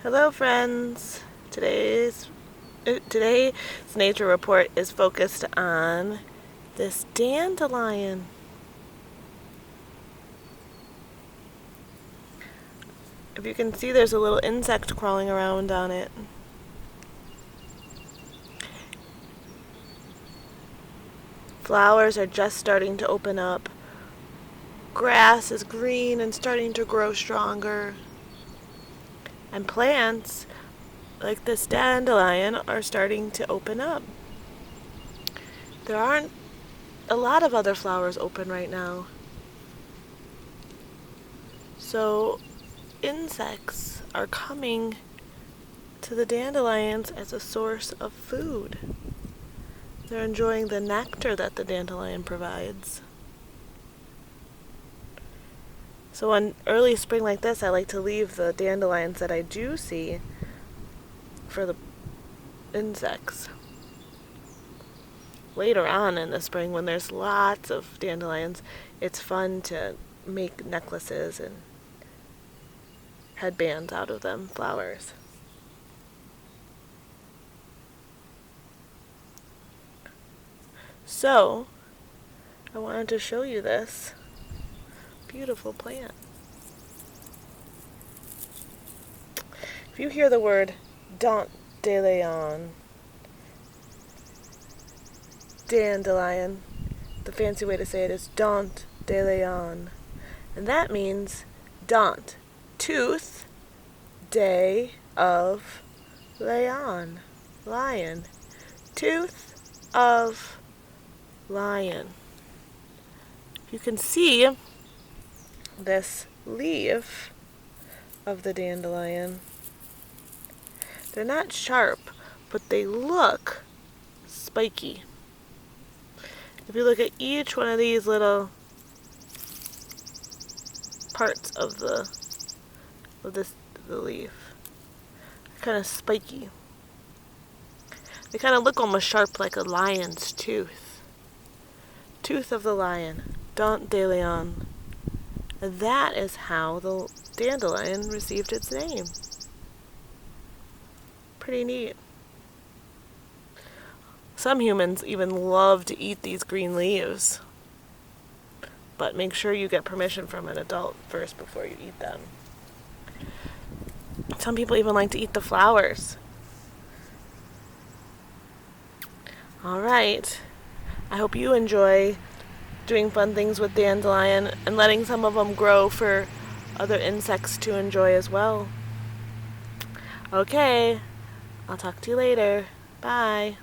Hello friends! Today's nature report is focused on this dandelion. If you can see, there's a little insect crawling around on it. Flowers are just starting to open up. Grass is green and starting to grow stronger. And plants, like this dandelion, are starting to open up. There aren't a lot of other flowers open right now. So insects are coming to the dandelions as a source of food. They're enjoying the nectar that the dandelion provides. So on early spring like this, I like to leave the dandelions that I do see for the insects. Later on in the spring, when there's lots of dandelions, it's fun to make necklaces and headbands out of them, flowers. So, I wanted to show you this beautiful plant. If you hear the word Dent de Leon, dandelion, the fancy way to say it is Dent de Leon. And that means Dent, tooth, day of Leon, lion. Tooth of lion. You can see this leaf of the dandelion. They're not sharp, but they look spiky. If you look at each one of these little parts of the leaf, they're kind of spiky. They kind of look almost sharp, like a lion's tooth. Tooth of the lion, Dent de Leon. That is how the dandelion received its name. Pretty neat. Some humans even love to eat these green leaves. But make sure you get permission from an adult first before you eat them. Some people even like to eat the flowers. Alright. I hope you enjoy doing fun things with dandelion and letting some of them grow for other insects to enjoy as well. Okay. I'll talk to you later. Bye.